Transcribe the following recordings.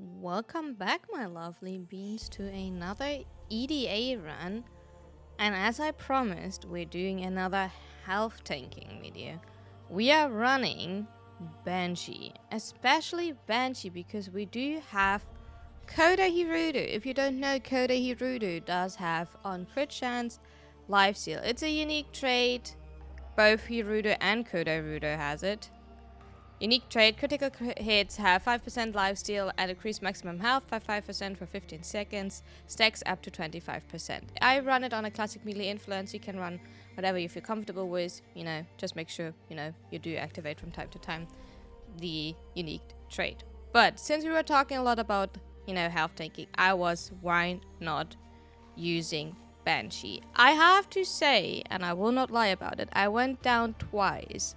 Welcome back, my lovely beans, to another EDA run. And as I promised, we're doing another health tanking video. We are running Banshee, especially Banshee because we do have Coda Hirudo. If you don't know, Coda Hirudo does have on crit chance lifesteal. It's a unique trait. Both Hirudo and Coda Hirudo has it. Unique trait, critical hits have 5% lifesteal and increase maximum health by 5% for 15 seconds, stacks up to 25%. I run it on a classic melee influence. You can run whatever you feel comfortable with, just make sure, you do activate from time to time the unique trait. But since we were talking a lot about, health tanking, why not using Banshee? I have to say, and I will not lie about it, I went down twice.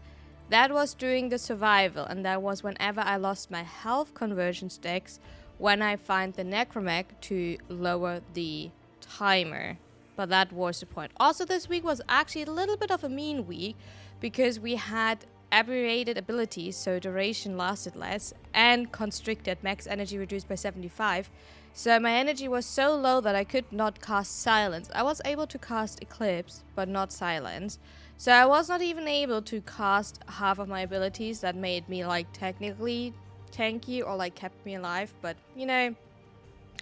That was during the survival, and that was whenever I lost my health conversion stacks when I find the necromech to lower the timer. But that was the point. Also, this week was actually a little bit of a mean week because we had abbreviated abilities, so duration lasted less, and constricted, max energy reduced by 75. So my energy was so low that I could not cast Silence. I was able to cast Eclipse, but not Silence. So I was not even able to cast half of my abilities that made me technically tanky or kept me alive. But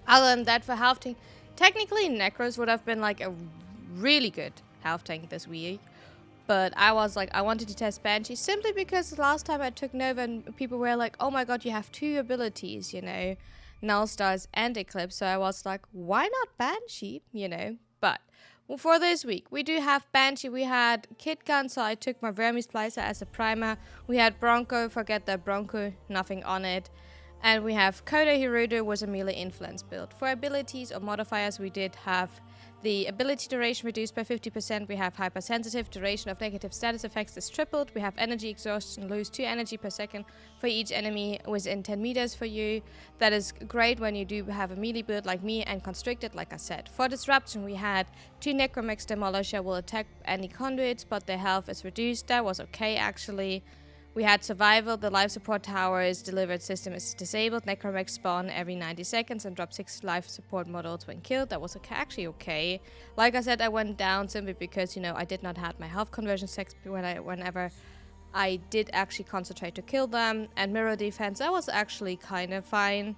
other than that, for health tank, technically Necros would have been a really good health tank this week. But I was I wanted to test Banshee simply because last time I took Nova and people were like, oh my god, you have two abilities, Null Stars and Eclipse. So I was like, why not Banshee, But for this week, we do have Banshee. We had Kit Gun, so I took my Vermi Splicer as a primer. We had Bronco, forget that Bronco, nothing on it. And we have Coda Hirudo was a melee influence build. For abilities or modifiers, we did have the ability duration reduced by 50%. We have hypersensitive, duration of negative status effects is tripled. We have energy exhaustion, lose 2 energy per second for each enemy within 10 meters for you. That is great when you do have a melee build like me, and constricted, like I said. For disruption, we had 2 Necromechs Demolisher will attack any conduits, but their health is reduced. That was okay, actually. We had survival, the life support tower's delivered system is disabled. Necromech spawn every 90 seconds and drop 6 life support models when killed. That was actually okay. Like I said, I went down simply because, I did not have my health conversion stacks whenever I did actually concentrate to kill them. And mirror defense, that was actually kind of fine.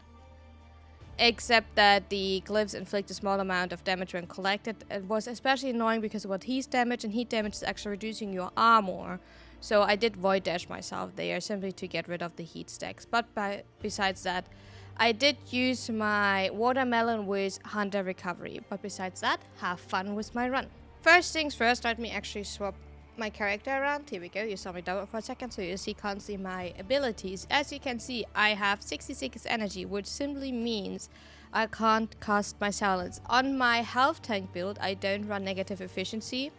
Except that the glyphs inflict a small amount of damage when collected. It was especially annoying because of what heat damage, and heat damage is actually reducing your armor. So I did void dash myself there simply to get rid of the heat stacks. But besides that, I did use my watermelon with Hunter recovery. But besides that, have fun with my run. First things first, let me actually swap my character around. Here we go. You saw me double for a second, so you can't see my abilities. As you can see, I have 66 energy, which simply means I can't cast my Silence. On my health tank build, I don't run negative efficiency,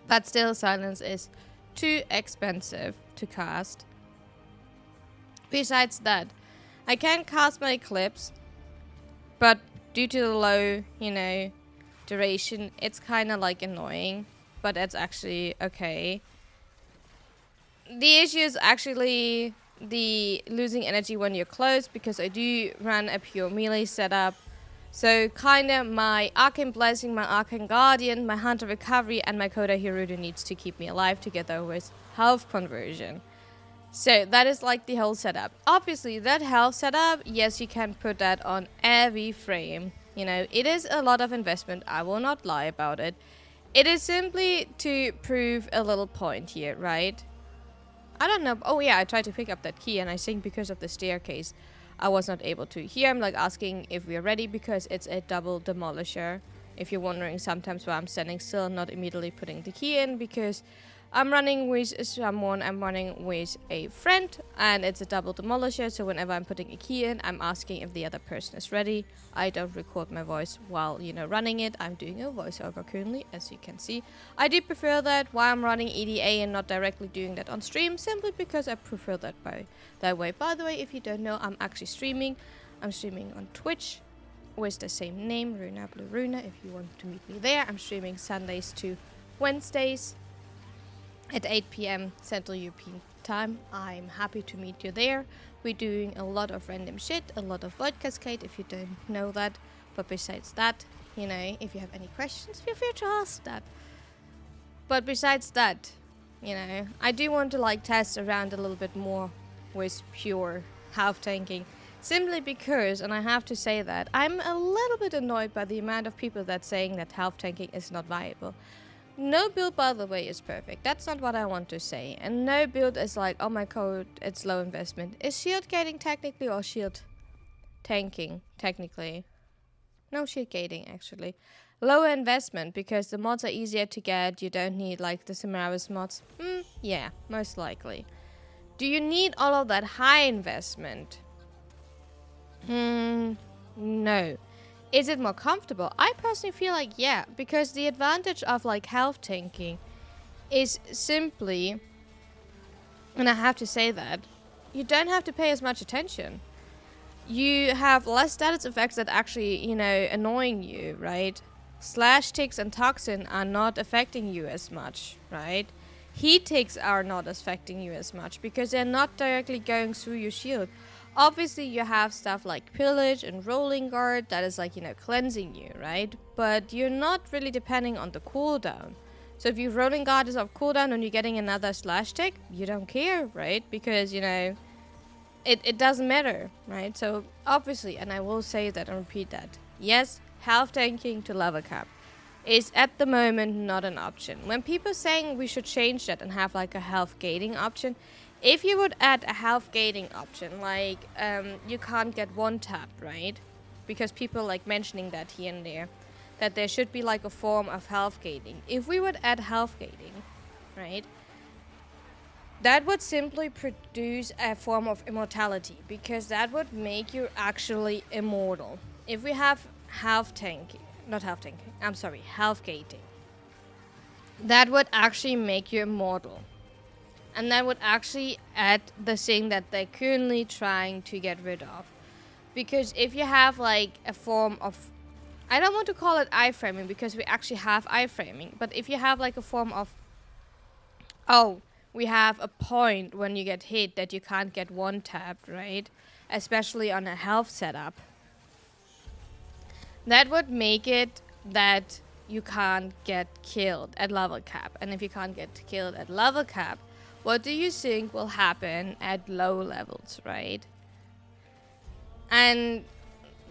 but still Silence is too expensive to cast. Besides that, I can cast my Eclipse, but due to the low, duration, it's kind of annoying. But that's actually okay. The issue is actually the losing energy when you're close, because I do run a pure melee setup. So kind of my Arcane Blessing, my Arcane Guardian, my Hunter Recovery, and my Coda Hirudo needs to keep me alive together with health conversion. So that is the whole setup. Obviously, that health setup, yes, you can put that on every frame. It is a lot of investment. I will not lie about it. It is simply to prove a little point here, right? I don't know. Oh yeah, I tried to pick up that key, and I think because of the staircase, I was not able to. Here I'm asking if we're ready because it's a double demolisher. If you're wondering sometimes why I'm standing still, not immediately putting the key in, because I'm running with someone, I'm running with a friend, and it's a double demolisher, so whenever I'm putting a key in, I'm asking if the other person is ready. I don't record my voice while, running it. I'm doing a voiceover currently, as you can see. I do prefer that while I'm running EDA and not directly doing that on stream, simply because I prefer that way. By the way, if you don't know, I'm actually streaming. I'm streaming on Twitch with the same name, Runa Blue Runa, if you want to meet me there. I'm streaming Sundays to Wednesdays at 8 p.m. Central European Time. I'm happy to meet you there. we're doing a lot of random shit, a lot of void cascade if you don't know that. But besides that, you know, if you have any questions, feel free to ask that. But besides that, you know, I do want to like test around a little bit more with pure half tanking. Simply because, and I have to say that, I'm a little bit annoyed by the amount of people that's saying that half tanking is not viable. No build, by the way, is perfect. That's not what I want to say. And no build is like, oh my god, it's low investment. Is shield gating technically or shield tanking technically? No, shield gating actually. Lower investment because the mods are easier to get. You don't need like the Samaris mods. Yeah, most likely. Do you need all of that high investment? No. Is it more comfortable? I personally feel like yeah, because the advantage of like health tanking is simply, and I have to say that, you don't have to pay as much attention. You have less status effects that actually, you know, annoying you, right? Slash ticks and toxin are not affecting you as much, right? Heat ticks are not affecting you as much because they're not directly going through your shield. Obviously, you have stuff like pillage and rolling guard that is like, you know, cleansing you, right? But you're not really depending on the cooldown. So if your rolling guard is off cooldown and you're getting another slash tick, you don't care, right? Because, you know, it doesn't matter, right? So obviously, and I will say that and repeat that, yes, health tanking to level cap is at the moment not an option. When people saying we should change that and have like a health gating option, if you would add a health gating option, like you can't get one tap, right? Because people like mentioning that here and there, that there should be like a form of health gating. If we would add health gating, right, that would simply produce a form of immortality, because that would make you actually immortal. If we have health tanking, not health tanking, I'm sorry, health gating, that would actually make you immortal. And that would actually add the thing that they're currently trying to get rid of. Because if you have like a form of, I don't want to call it iframing because we actually have iframing, but if you have like a form of, oh, we have a point when you get hit that you can't get one tapped, right? Especially on a health setup. That would make it that you can't get killed at level cap. And if you can't get killed at level cap, what do you think will happen at low levels, right? And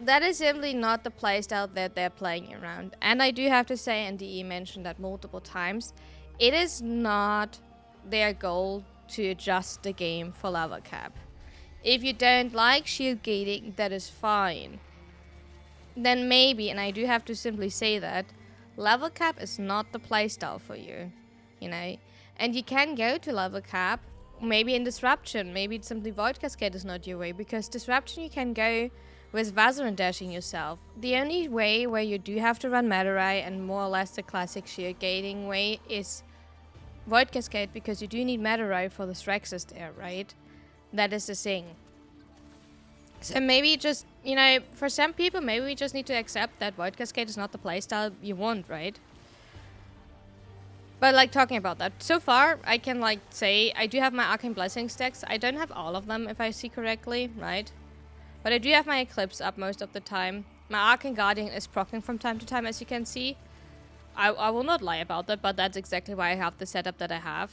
that is simply not the playstyle that they're playing around. And I do have to say, and DE mentioned that multiple times, it is not their goal to adjust the game for level cap. If you don't like shield gating, that is fine. Then maybe, and I do have to simply say that, level cap is not the playstyle for you, you know. And you can go to level cap, maybe in disruption, maybe it's simply void cascade is not your way, because disruption you can go with Vazarin dashing yourself. The only way where you do have to run Madarai and more or less the classic shield gating way is void cascade, because you do need Madarai for the Straxus there, right? That is the thing. So maybe just, you know, for some people, maybe we just need to accept that void cascade is not the playstyle you want, right? But like talking about that, so far I can like say I do have my Arcane Blessing stacks. I don't have all of them if I see correctly, right? But I do have my Eclipse up most of the time. My Arcane Guardian is proccing from time to time, as you can see. I will not lie about that, but that's exactly why I have the setup that I have.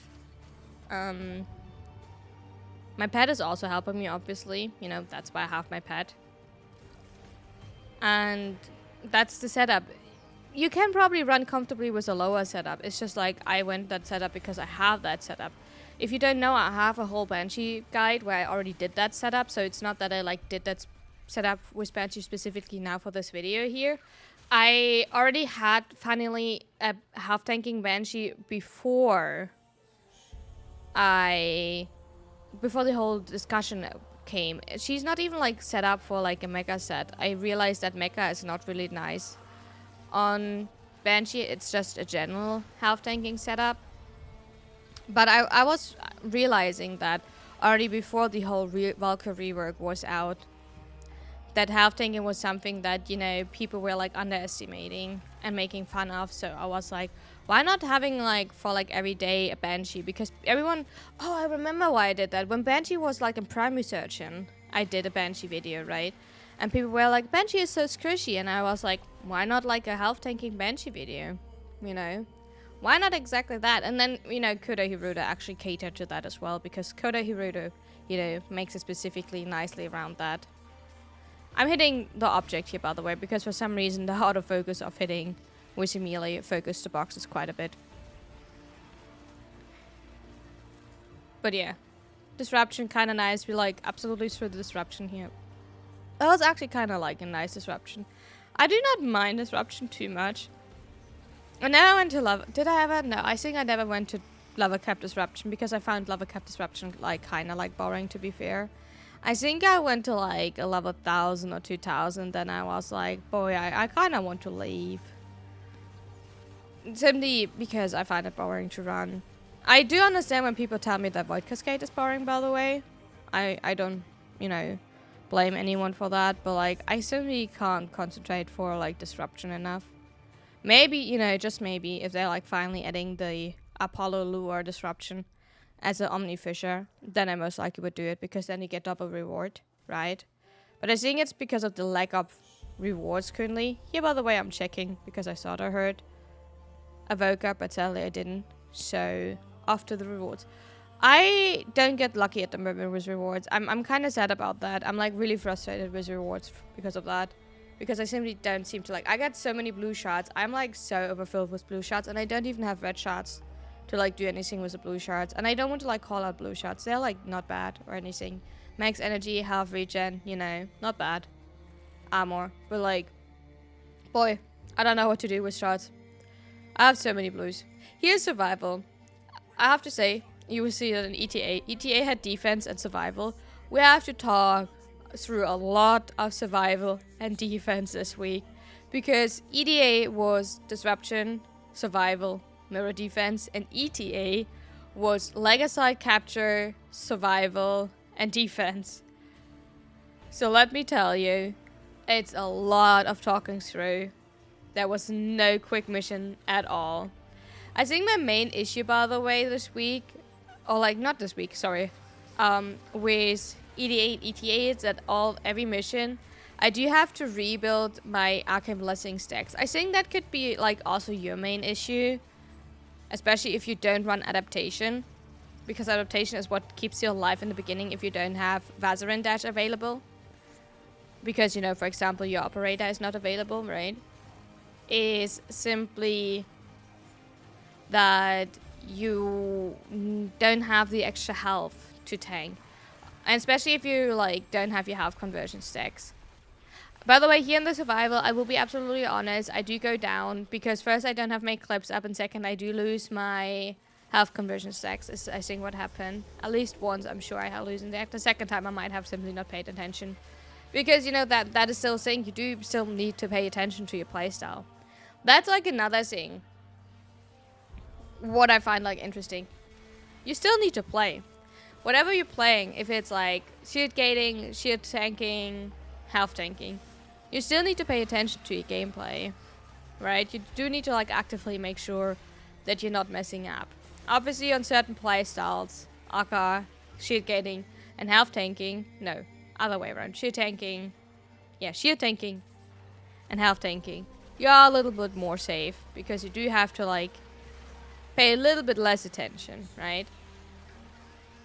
My pet is also helping me, obviously. You know, that's why I have my pet. And that's the setup. You can probably run comfortably with a lower setup. It's just like I went that setup because I have that setup. If you don't know, I have a whole Banshee guide where I already did that setup. So it's not that I like did that setup with Banshee specifically now for this video here. I already had finally a half tanking Banshee before the whole discussion came. She's not even like set up for like a mecha set. I realized that mecha is not really nice on Banshee. It's just a general half tanking setup. But I was realizing that already before the whole Valkyrie rework was out, that half tanking was something that, you know, people were like underestimating and making fun of. So I was like, why not having like for like every day a Banshee? Because everyone, oh, I remember why I did that. When Banshee was like in Prime Resurgence, I did a Banshee video, right? And people were like, Banshee is so squishy. And I was like, why not like a health tanking Banshee video? You know? Why not exactly that? And then, you know, Koda Hiruda actually catered to that as well. Because Koda Hiruda, you know, makes it specifically nicely around that. I'm hitting the object here, by the way, because for some reason the autofocus of hitting with melee focused the boxes quite a bit. But yeah, disruption kind of nice. We like absolutely threw the disruption here. That was actually kind of like a nice disruption. I do not mind disruption too much. And now I went to lava. Did I ever? No, I think I never went to lava cap disruption because I found lava cap disruption like kind of like boring, to be fair. I think I went to like a level 1000 or 2000, then I was like, boy, I kind of want to leave. Simply because I find it boring to run. I do understand when people tell me that Void Cascade is boring, by the way. I don't, you know, blame anyone for that, but like, I simply can't concentrate for like disruption enough. Maybe, you know, just maybe, if they're like finally adding the Apollo Lure disruption as an Omni Fisher, then I most likely would do it, because then you get double reward, right? But I think it's because of the lack of rewards currently. Here, by the way, I'm checking because I thought I heard a woke up, but sadly I didn't. So, after the rewards. I don't get lucky at the moment with rewards. I'm kind of sad about that. I'm like really frustrated with rewards because of that. Because I simply don't seem to like... I got so many blue shards. I'm like so overfilled with blue shards, and I don't even have red shards to like do anything with the blue shards. And I don't want to like call out blue shards. They're like not bad or anything. Max energy, health regen, you know, not bad. Armor. But like, boy, I don't know what to do with shards. I have so many blues. Here's survival. I have to say, you will see that in ETA. ETA had defense and survival. We have to talk through a lot of survival and defense this week, because EDA was disruption, survival, mirror defense, and ETA was Legacy capture, survival, and defense. So let me tell you, it's a lot of talking through. There was no quick mission at all. I think my main issue, by the way, this week, or like not this week, sorry, with EDA and ETA is that every mission, I do have to rebuild my Arcane Blessing stacks. I think that could be like also your main issue, especially if you don't run adaptation, because adaptation is what keeps you alive in the beginning if you don't have Vazarin Dash available. Because, you know, for example, your operator is not available, right? Is simply that you don't have the extra health to tank. And especially if you like don't have your health conversion stacks. By the way, here in the survival, I will be absolutely honest, I do go down because first I don't have my clips up, and second I do lose my health conversion stacks, is I think what happened. At least once I'm sure I have losing that. The second time I might have simply not paid attention. Because, you know, that is still a thing. You do still need to pay attention to your playstyle. That's like another thing. What I find like interesting. You still need to play. Whatever you're playing, if it's like shield gating, shield tanking, health tanking, you still need to pay attention to your gameplay, right? You do need to like actively make sure that you're not messing up. Obviously on certain playstyles, aka shield gating and health tanking, no, other way around, shield tanking and health tanking, you are a little bit more safe because you do have to like pay a little bit less attention, right?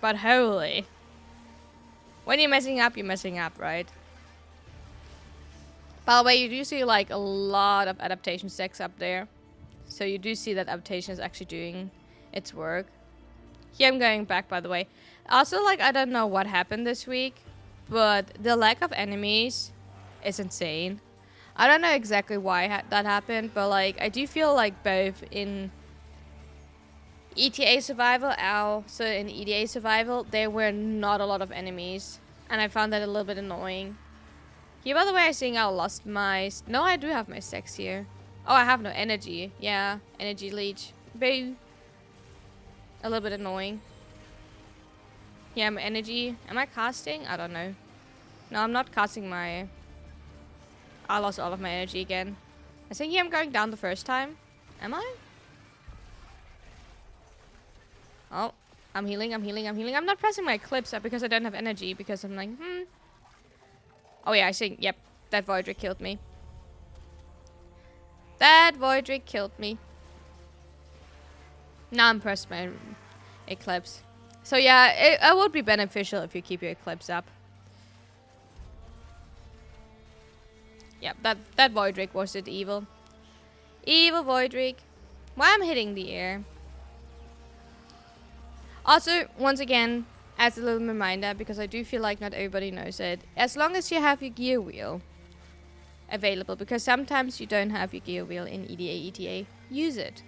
But holy, when you're messing up, right? By the way, you do see like a lot of adaptation stacks up there. So you do see that adaptation is actually doing its work. Here I'm going back, by the way. Also, like, I don't know what happened this week, but the lack of enemies is insane. I don't know exactly why that happened, but like, I do feel like both in ETA survival, also in EDA survival, there were not a lot of enemies, and I found that a little bit annoying. Here, by the way, I think I lost my... No, I do have my stacks here. Oh, I have no energy. Yeah, energy leech. Boo. A little bit annoying. Yeah, my energy. Am I casting? I don't know. No, I'm not casting my... I lost all of my energy again. I think I'm going down the first time. Am I? Oh, I'm healing. I'm not pressing my clips up because I don't have energy, because I'm like, Oh yeah, I think, yep, that Voidrick killed me. That Voidrick killed me. Now I'm pressed my Eclipse. So yeah, it would be beneficial if you keep your Eclipse up. Yep, that Voidrick was it evil. Evil Voidrick. Why I'm hitting the air. Also, once again, as a little reminder, because I do feel like not everybody knows it, as long as you have your gear wheel available, because sometimes you don't have your gear wheel in EDA, use it.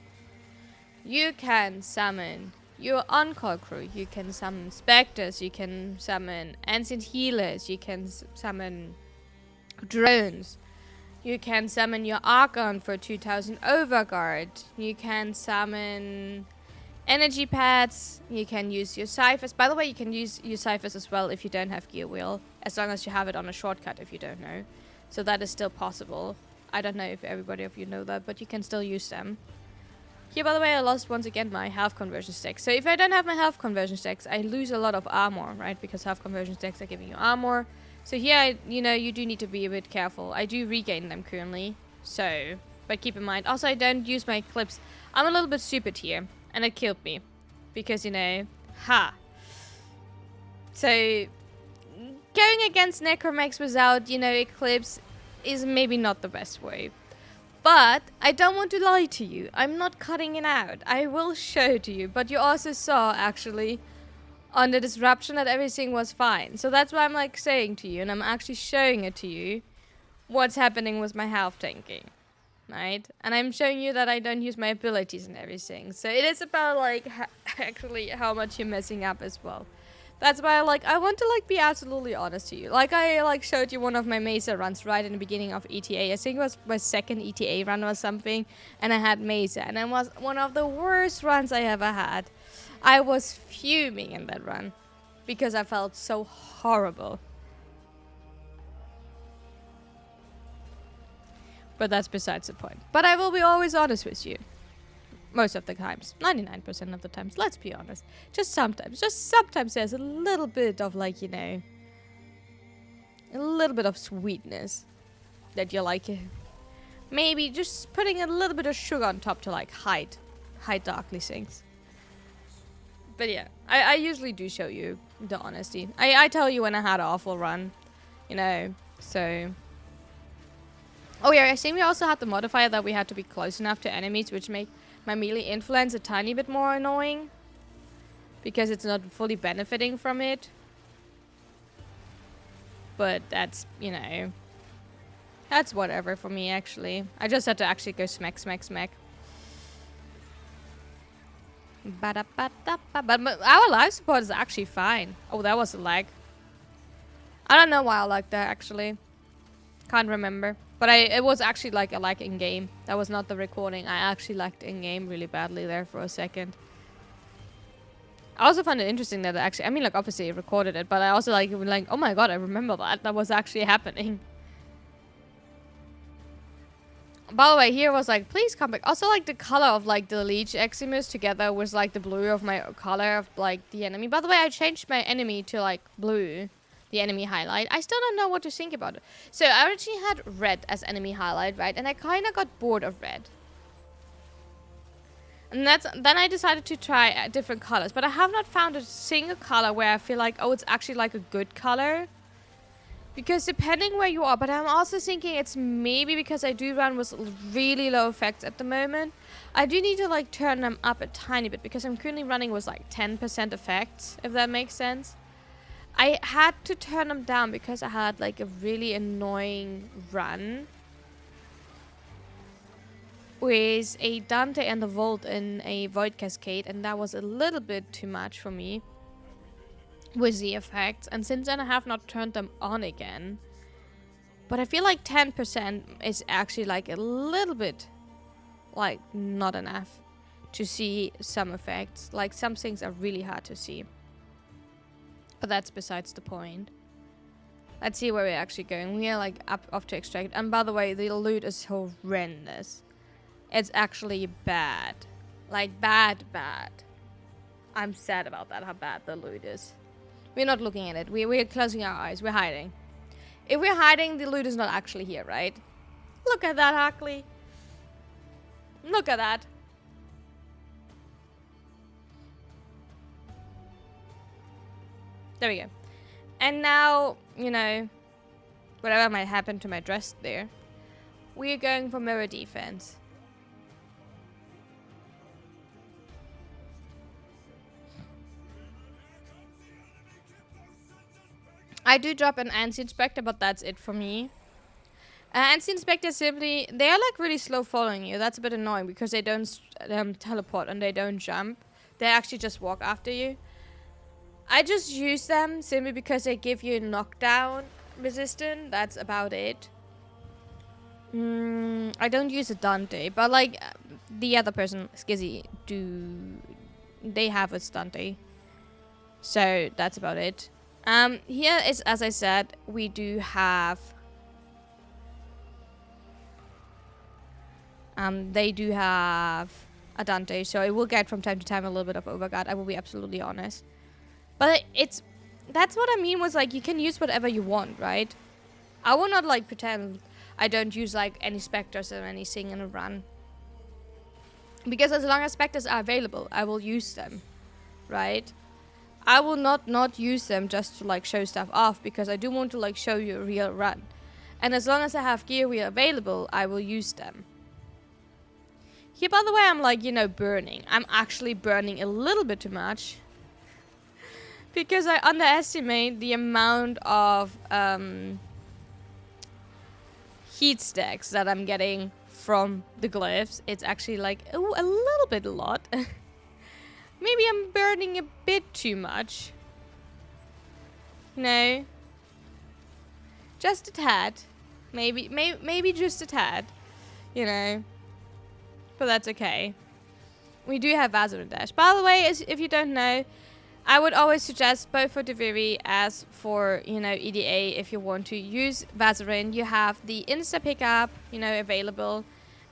You can summon your on-call crew, you can summon specters, you can summon ancient healers, you can summon drones, you can summon your Archon for 2000 Overguard, you can summon energy pads, you can use your ciphers. By the way, you can use your ciphers as well if you don't have gear wheel, as long as you have it on a shortcut if you don't know. So that is still possible. I don't know if everybody of you know that, but you can still use them. Here, by the way, I lost once again my health conversion stacks. So if I don't have my health conversion stacks, I lose a lot of armor, right? Because health conversion stacks are giving you armor. So here, you know, you do need to be a bit careful. I do regain them currently. So, but keep in mind. Also, I don't use my Eclipse. I'm a little bit stupid here. And it killed me. Because, you know, So, going against Necromax without, you know, Eclipse is maybe not the best way. But I don't want to lie to you. I'm not cutting it out. I will show to you. But you also saw, actually, on the disruption that everything was fine. So that's why I'm, like, saying to you. And I'm actually showing it to you. What's happening with my health tanking. Right? And I'm showing you that I don't use my abilities and everything. So it is about, like, actually how much you're messing up as well. That's why I want to, like, be absolutely honest to you. Like, I, like, showed you one of my Mesa runs right in the beginning of ETA. I think it was my second ETA run or something. And I had Mesa. And it was one of the worst runs I ever had. I was fuming in that run. Because I felt so horrible. But that's besides the point. But I will be always honest with you. Most of the times. 99% of the times. Let's be honest. Just sometimes. Just sometimes there's a little bit of, like, you know, a little bit of sweetness. That you like. Maybe just putting a little bit of sugar on top to, like, hide darkly things. But yeah. I usually do show you the honesty. I tell you when I had an awful run. You know. So... Oh yeah, I think we also had the modifier that we had to be close enough to enemies, which make my melee influence a tiny bit more annoying. Because it's not fully benefiting from it. But that's, you know... That's whatever for me, actually. I just had to actually go smack, smack, smack. But our life support is actually fine. Oh, that was a lag. I don't know why I like that, actually. Can't remember. But it was actually like a lag in game. That was not the recording. I actually lagged in game really badly there for a second. I also found it interesting that actually, I mean, like, obviously it recorded it, but I also like oh my god, I remember that. That was actually happening. By the way, here was like, please come back. Also, like, the color of, like, the Leech Eximus together was, like, the blue of my color of, like, the enemy. By the way, I changed my enemy to, like, blue. The enemy highlight. I still don't know what to think about it. So I originally had red as enemy highlight, right? And I kind of got bored of red. And then I decided to try different colors. But I have not found a single color where I feel like, oh, it's actually like a good color. Because depending where you are. But I'm also thinking it's maybe because I do run with really low effects at the moment. I do need to, like, turn them up a tiny bit. Because I'm currently running with, like, 10% effects. If that makes sense. I had to turn them down because I had, like, a really annoying run with a Dante and the Vault in a Void Cascade, and that was a little bit too much for me with the effects. And since then I have not turned them on again. But I feel like 10% is actually, like, a little bit, like, not enough to see some effects. Like, some things are really hard to see. But that's besides the point. Let's see where we're actually going. We are, like, off to extract. And by the way, the loot is horrendous. It's actually bad. Like, bad. I'm sad about that, how bad the loot is. We're not looking at it. We're closing our eyes. We're hiding. If we're hiding, the loot is not actually here, right? Look at that, Hackley. Look at that. There we go. And now, you know, whatever might happen to my dress there, we are going for mirror defense. I do drop an anti-inspector, but that's it for me. Anti-inspector simply, they are like really slow following you. That's a bit annoying because they don't teleport and they don't jump. They actually just walk after you. I just use them simply because they give you knockdown resistance. That's about it. I don't use a Dante, but like the other person, Skizzy, they have a Dante. So that's about it. Here is, as I said, we do have they do have a Dante, so it will get from time to time a little bit of overguard. I will be absolutely honest. But that's what I mean was like you can use whatever you want, right? I will not like pretend I don't use like any specters or anything in a run. Because as long as specters are available, I will use them, right? I will not use them just to like show stuff off because I do want to like show you a real run. And as long as I have gear wheel available, I will use them. Here, by the way, I'm like, you know, burning. I'm actually burning a little bit too much. Because I underestimate the amount of heat stacks that I'm getting from the glyphs. It's actually like, ooh, a little bit a lot. Maybe I'm burning a bit too much. No. Just a tad. Maybe just a tad. You know. But that's okay. We do have Vazarin Dash. By the way, if you don't know, I would always suggest both for Deviri as for, you know, EDA, if you want to use Vazarin, you have the Insta Pickup, you know, available.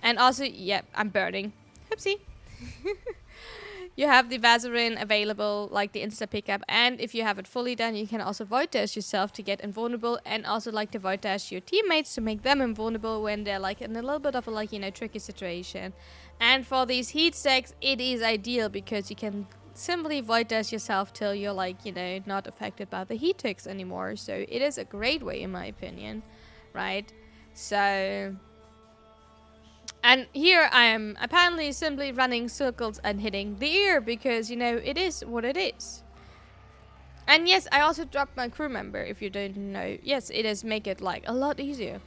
And also, yep, I'm burning. Oopsie. You have the Vazarin available, like the Insta Pickup. And if you have it fully done, you can also Void Dash yourself to get invulnerable. And also like to Void Dash your teammates to make them invulnerable when they're like in a little bit of a like, you know, tricky situation. And for these heat stacks, it is ideal because you can simply Void Dash yourself till you're like, you know, not affected by the heat ticks anymore. So it is a great way in my opinion, right? So, and here I am apparently simply running circles and hitting the ear because, you know, it is what it is. And yes, I also dropped my crew member, if you don't know. Yes, it is make it like a lot easier.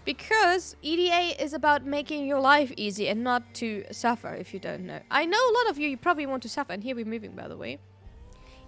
Because EDA is about making your life easy and not to suffer, if you don't know. I know a lot of you probably want to suffer, and here we're moving, by the way.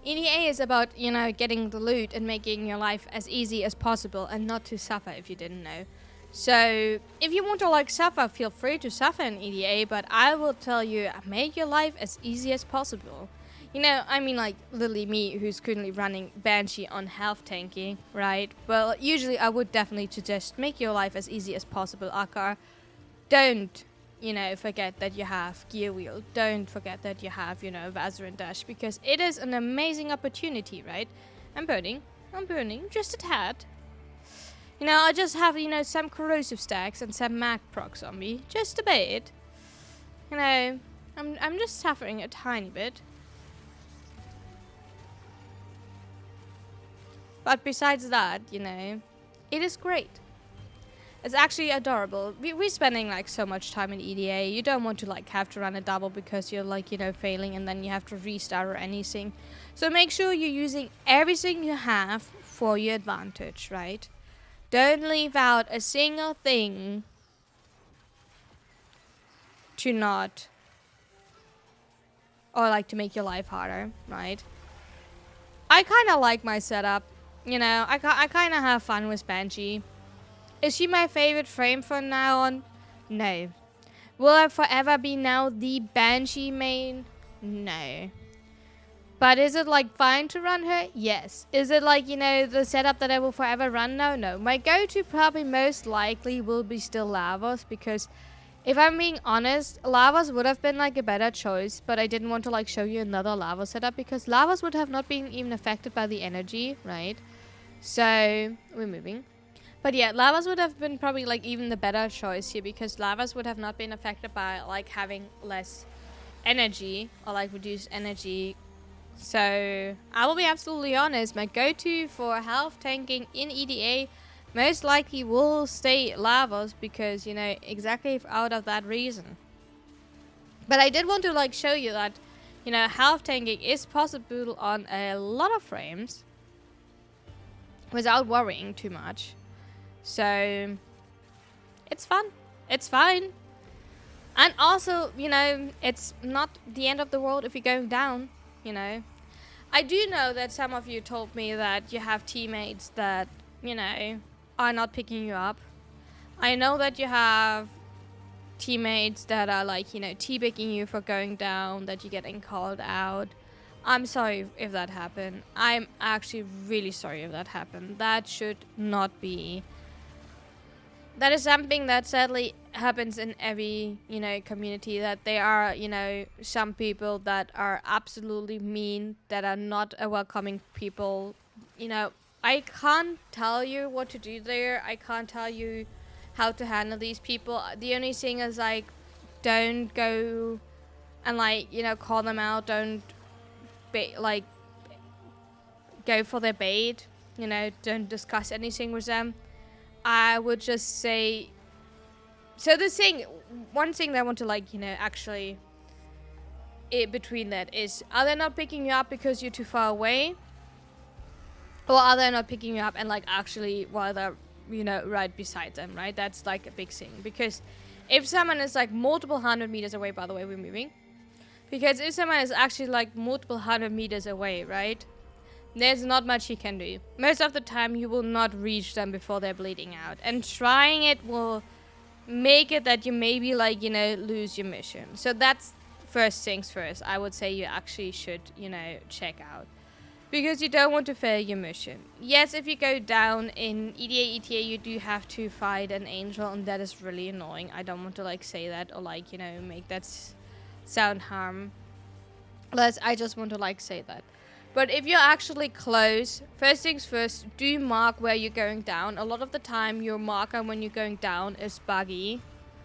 EDA is about, you know, getting the loot and making your life as easy as possible and not to suffer, if you didn't know. So, if you want to like suffer, feel free to suffer in EDA, but I will tell you, make your life as easy as possible. You know, I mean like literally me who's currently running Banshee on health tanking, right? Well, usually I would definitely suggest make your life as easy as possible, Akar. Don't, you know, forget that you have Gear Wheel. Don't forget that you have, you know, Vazarin Dash, because it is an amazing opportunity, right? I'm burning, just a tad. You know, I just have, you know, some corrosive stacks and some mag procs on me, just a bit. You know, I'm just suffering a tiny bit. But besides that, you know, it is great. It's actually adorable. We're spending like so much time in EDA. You don't want to like have to run a double because you're like, you know, failing and then you have to restart or anything. So make sure you're using everything you have for your advantage, right? Don't leave out a single thing to not, or like to make your life harder, right? I kind of like my setup. You know, I kind of have fun with Banshee. Is she my favorite frame from now on? No. Will I forever be now the Banshee main? No. But is it like fine to run her? Yes. Is it like, you know, the setup that I will forever run now? No. My go-to probably most likely will be still Lavos, because if I'm being honest, Lavos would have been like a better choice, but I didn't want to like show you another Lavos setup because Lavos would have not been even affected by the energy, right? So, we're moving. But yeah, lavas would have been probably like even the better choice here, because lavas would have not been affected by like having less energy or like reduced energy. So I will be absolutely honest, my go-to for health tanking in EDA most likely will stay lavas, because, you know, exactly out of that reason. But I did want to like show you that, you know, health tanking is possible on a lot of frames without worrying too much. So it's fun. It's fine. And also, you know, it's not the end of the world if you're going down, you know. I do know that some of you told me that you have teammates that, you know, are not picking you up. I know that you have teammates that are like, you know, teabagging you for going down, that you're getting called out. I'm sorry if that happened. I'm actually really sorry if that happened. That should not be. That is something that sadly happens in every, you know, community, that there are, you know, some people that are absolutely mean, that are not a welcoming people. You know, I can't tell you what to do there. I can't tell you how to handle these people. The only thing is, like, don't go and, like, you know, call them out. Don't like go for their bait. You know, don't discuss anything with them. I would just say, so one thing that I want to, like, you know, actually between that is, are they not picking you up because you're too far away? Or are they not picking you up and, like, actually while they're, you know, right beside them, right? That's, like, a big thing. Because if someone is, like, multiple 100 meters away, by the way, we're moving. Because if someone is actually, like, multiple 100 meters away, right? There's not much you can do. Most of the time, you will not reach them before they're bleeding out. And trying it will make it that you maybe, like, you know, lose your mission. So that's first things first. I would say you actually should, you know, check out. Because you don't want to fail your mission. Yes, if you go down in EDA, ETA, you do have to fight an angel, and that is really annoying. I don't want to, like, say that or, like, you know, make that sound harmless. I just want to, like, say that. But if you're actually close, first things first, do mark where you're going down. A lot of the time, your marker when you're going down is buggy,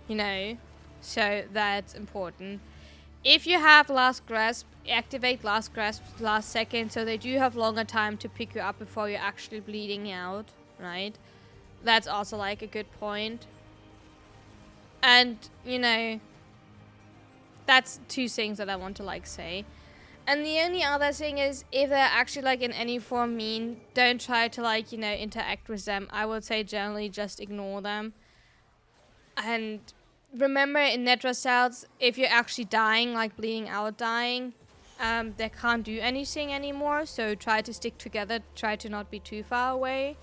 you know, so that's important. If you have last grasp, activate last grasp last second, so they do have longer time to pick you up before you're actually bleeding out, right? That's also, like, a good point. And, you know, that's two things that I want to, like, say. And the only other thing is, if they're actually, like, in any form mean, don't try to, like, you know, interact with them. I would say generally just ignore them. And remember, in Netra cells, if you're actually dying, like bleeding out, dying, they can't do anything anymore. So try to stick together. Try to not be too far away.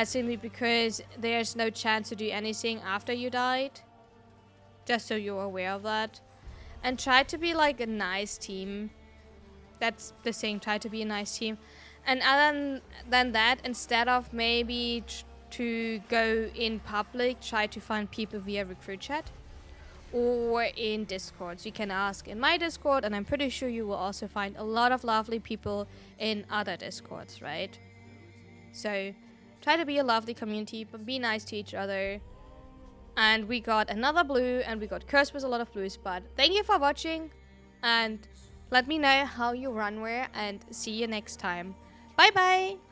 Simply because there's no chance to do anything after you died. Just so you're aware of that. And try to be, like, a nice team. That's the thing. Try to be a nice team. And other than that, instead of maybe to go in public, try to find people via recruit chat or in Discord. So you can ask in my Discord, and I'm pretty sure you will also find a lot of lovely people in other Discords, right? So try to be a lovely community, but be nice to each other. And we got another blue, and we got cursed with a lot of blues. But thank you for watching, and let me know how you run where, and see you next time. Bye bye!